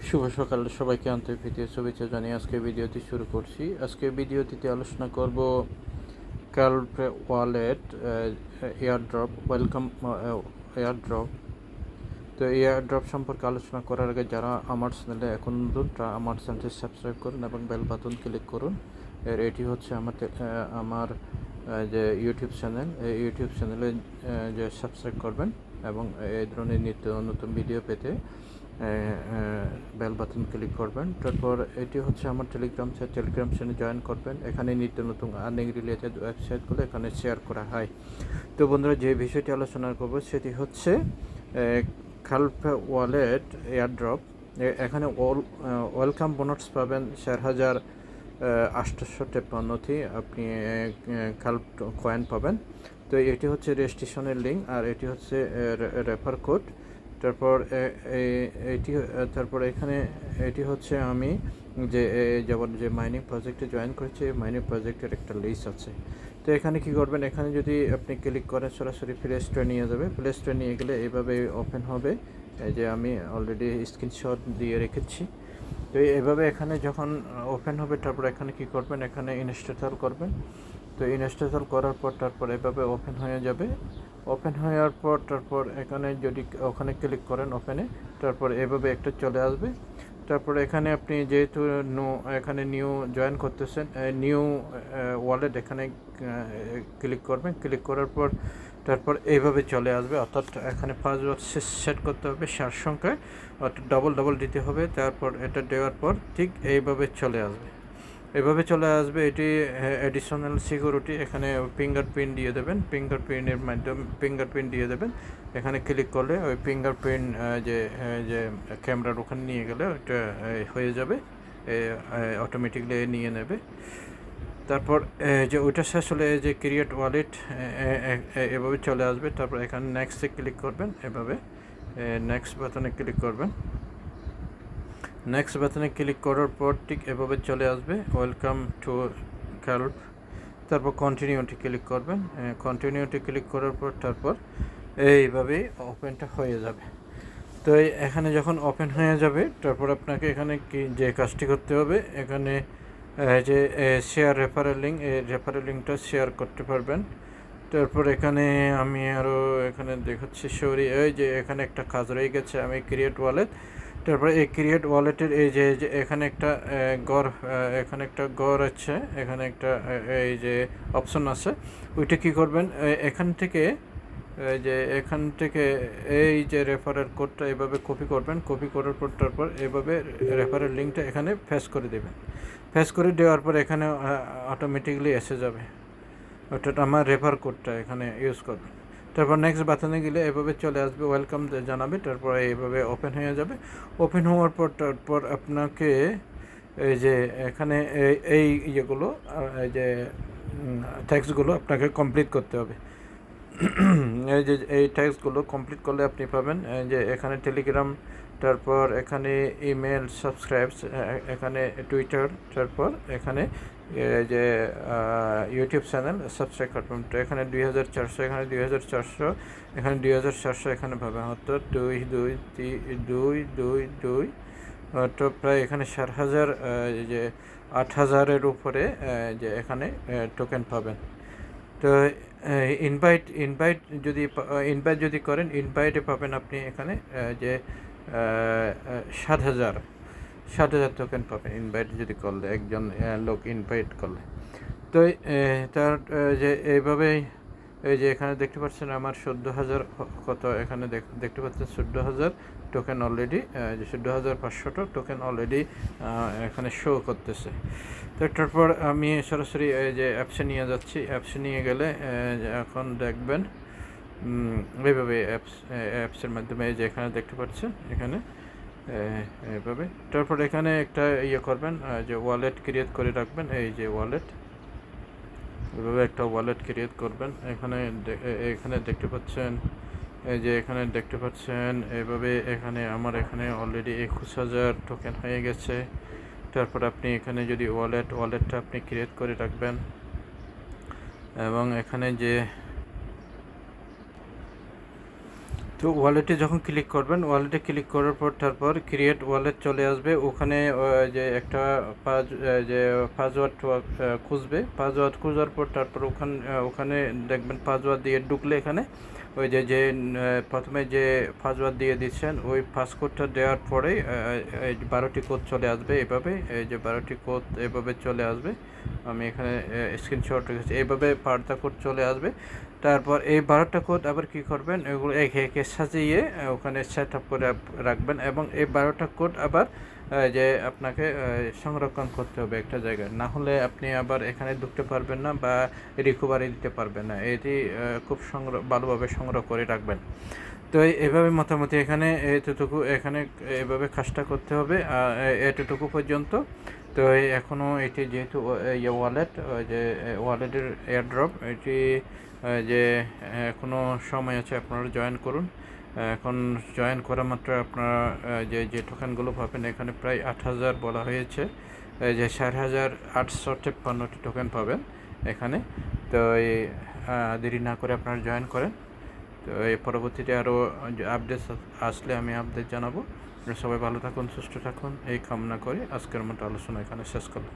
শুভ সকাল সবাইকে আন্তরিক প্রীতি ও শুভেচ্ছা জানিয়ে আজকে ভিডিওটি শুরু করছি। আজকে ভিডিওটিতে আলোচনা করব kelp wallet airdrop welcome airdrop. তো এই এয়ারড্রপ সম্পর্কে আলোচনা করার আগে যারা আমার চ্যানেলে এখন নতুন তারা আমার চ্যানেলটি সাবস্ক্রাইব করুন এবং বেল বাটন ক্লিক করুন। এটি হচ্ছে আমার যে ইউটিউব চ্যানেল, এই ইউটিউব চ্যানেলে যে সাবস্ক্রাইব করবেন এবং এই ধরনের নিত্য নতুন ভিডিও পেতে বেল বাটন ক্লিক করবেন। তারপর এটি হচ্ছে আমার টেলিগ্রাম চ্যানেলে জয়েন করবেন। এখানে নিত্য নতুন আর্নিং রিলেটেড ওয়েবসাইটগুলো এখানে শেয়ার করা হয়। তো বন্ধুরা, যে বিষয়টি আলোচনা করব সেটি হচ্ছে কেল্প ওয়ালেট এয়ারড্রপ। এখানে ওয়েলকাম বোনাস পাবেন 4,853টি আপনি কেল্প কয়েন পাবেন। তো এটি হচ্ছে রেজিস্ট্রেশনের লিঙ্ক আর এটি হচ্ছে রেফার কোড। তারপর এখানে এটি হচ্ছে আমি যে মাইনিং প্রজেক্টে জয়েন করেছি, মাইনিং প্রজেক্টের একটা লিস্ট আছে। তো এখানে কি করবেন, এখানে যদি আপনি ক্লিক করেন সরাসরি প্লে স্টোরে নিয়ে যাবে। প্লে স্টোরে নিয়ে গেলে এইভাবে ওপেন হবে। এই যে আমি অলরেডি স্ক্রিনশট দিয়ে রেখেছি। তো এইভাবে এখানে যখন ওপেন হবে তারপর এখানে কি করবেন, এখানে ইনস্টল করবেন। তো ইনস্টল করার পর তারপর এভাবে ওপেন হয়ে যাবে। ওপেন হওয়ার পর তারপর এখানে যদি ওখানে ক্লিক করেন ওপেনে, তারপর এভাবে একটা চলে আসবে। তারপর এখানে আপনি যেহেতু এখানে নিউ জয়েন করতেছেন, নিউ ওয়ালেট এখানে ক্লিক করবেন। ক্লিক করার পর তারপর এইভাবে চলে আসবে, অর্থাৎ এখানে পাসওয়ার্ড সেট করতে হবে 4 সংখ্যায়, অর্থাৎ ডবল দিতে হবে। তারপর এটা দেওয়ার পর ঠিক এইভাবে চলে আসবে। এটি অ্যাডিশনাল সিকিউরিটি। এখানে ফিঙ্গারপ্রিন্ট দিয়ে দেবেন, ফিঙ্গারপ্রিন্টের মাধ্যমে ফিঙ্গারপ্রিন্ট দিয়ে দেবেন। এখানে ক্লিক করলে ওই ফিঙ্গারপ্রিন্ট যে ক্যামেরার ওখানে নিয়ে গেলে ওইটা হয়ে যাবে, অটোমেটিকলি নিয়ে নেবে। তারপর যে ওইটা শেষ হলে যে ক্রিয়েট ওয়ালেট এভাবে চলে আসবে। তারপর এখানে নেক্সটে ক্লিক করবেন, এভাবে নেক্সট বাটনে ক্লিক করবেন। নেক্সট বাটনে ক্লিক করার পর ঠিক এভাবে চলে আসবে ওয়েলকাম টু কেল্প। তারপর কন্টিনিউটি ক্লিক করবেন। কন্টিনিউটি ক্লিক করার পর তারপর এইভাবেই ওপেনটা হয়ে যাবে। তো এখানে যখন ওপেন হয়ে যাবে তারপর আপনাকে এখানে যে কাজটি করতে হবে, এখানে যে শেয়ার রেফারেল লিঙ্ক, এই রেফারেল লিঙ্কটা শেয়ার করতে পারবেন। তারপর এখানে আমি আরও এখানে দেখাচ্ছি, এই যে এখানে একটা কাজ রয়ে গেছে, আমি ক্রিয়েট ওয়ালেট। তারপরে এই ক্রিয়েট ওয়ালেটের এই যে এখানে একটা গড় আছে, এখানে একটা এই যে অপশন আছে, ওইটা কী করবেন, এখান থেকে এই যে রেফারেল কোডটা এভাবে কপি করবেন। কপি করার পর তারপর এভাবে রেফারেল লিঙ্কটা এখানে পেস্ট করে দেবেন। পেস্ট করে দেওয়ার পর এখানে অটোমেটিকলি এসে যাবে, অর্থাৎ আমার রেফার কোডটা এখানে ইউজ করবেন। তারপর নেক্সট বাটনে গেলে এভাবে চলে আসবে, ওয়েলকাম জানাবে। তারপর এইভাবে ওপেন হয়ে যাবে। ওপেন হওয়ার পর তারপর আপনাকে এই যে এখানে এই ইয়েগুলো, এই যে ট্যাক্সগুলো আপনাকে কমপ্লিট করতে হবে। এই ট্যাক্সগুলো কমপ্লিট করলে আপনি পাবেন যে এখানে টেলিগ্রাম, তারপর এখানে ইমেল সাবস্ক্রাইবস, এখানে টুইটার, তারপর এখানে যে ইউটিউব চ্যানেল সাবস্ক্রাইব করবেন। তো এখানে 2400, এখানে 2400, এখানে 2400, এখানে পাবেন অর্থাৎ 2 তো প্রায় এখানে 4,000, যে 8,000-এর উপরে যে এখানে টোকেন পাবেন। তো ইনভাইট যদি করেন, ইনভাইটে পাবেন আপনি এখানে যে 7,000 টোকেন পাবেন ইনভাইট যদি করলে, একজন লোক ইনভাইট করলে। তো তার যে এইভাবেই এই যে এখানে দেখতে পাচ্ছেন আমার 14,000 কত, এখানে দেখতে পাচ্ছেন 14,000 টোকেন অলরেডি, যে 14,500 টোকেন অলরেডি এখানে শো করতেছে। তো তারপর আমি সরাসরি এই যে অ্যাপসে নিয়ে যাচ্ছি। অ্যাপসে নিয়ে গেলে এখন দেখবেন এইভাবে অ্যাপসের মাধ্যমে এই যে এখানে দেখতে পাচ্ছেন, এখানে এইভাবে। তারপর এখানে একটা করবেন, যে ওয়ালেট ক্রিয়েট করে রাখবেন। এই যে ওয়ালেট, এভাবে একটা ওয়ালেট ক্রিয়েট করবেন। এখানে দেখতে পাচ্ছেন, এই যে এখানে দেখতে পাচ্ছেন এভাবে এখানে আমার এখানে অলরেডি 21,000 টোকেন হয়ে গেছে। তারপর আপনি এখানে যদি ওয়ালেটটা আপনি ক্রিয়েট করে রাখবেন এবং এখানে যে তো ওয়ালেটে যখন ক্লিক করবেন, ওয়ালেটে ক্লিক করার পর তারপর ক্রিয়েট ওয়ালেট চলে আসবে। ওখানে যে একটা যে পাসওয়ার্ড খুঁজবে, পাসওয়ার্ড খোঁজার পর তারপর ওখানে দেখবেন পাসওয়ার্ড দিয়ে ঢুকলে এখানে ওই যে প্রথমে যে পাসওয়ার্ড দিয়ে দিচ্ছেন ওই পাসকোডটা দেওয়ার পরেই 12টি কোড চলে আসবে এভাবে। এই যে 12টি কোড এভাবে চলে আসবে, আমি এখানে স্ক্রিনশট রেখেছি। এইভাবে 12টা কোড চলে আসবে। তারপর এই 12টা কোড আবার কী করবেন, এগুলো একে একে সাজিয়ে ওখানে সেট আপ করে রাখবেন এবং এই 12টা কোড আবার যে আপনাকে সংরক্ষণ করতে হবে একটা জায়গায়, না হলে আপনি আবার এখানে ঢুকতে পারবেন না বা রিকভারি দিতে পারবেন না। এটি খুব ভালোভাবে সংগ্রহ করে রাখবেন। তো এইভাবে মোটামুটি এখানে এখানে এভাবে কাজটা করতে হবে এতটুকু পর্যন্ত। তো এখনও এটি যেহেতু ওয়ালেট, যে ওয়ালেটের এয়ারড্রপ এটি যে এখনও সময় আছে, আপনারা জয়েন করুন। এখন জয়েন করা মাত্র আপনারা যে টোকেনগুলো পাবেন, এখানে প্রায় 8,000 বলা হয়েছে, যে 4,853টি টোকেন পাবেন এখানে। তো দেরি না করে আপনারা জয়েন করেন। তো এই পরবর্তীতে আরও আপডেট আসলে আমি আপডেট জানাবো। সবাই ভালো থাকুন, সুস্থ থাকুন এই কামনা করে আজকের মতো আলোচনা এখানে শেষ করলাম।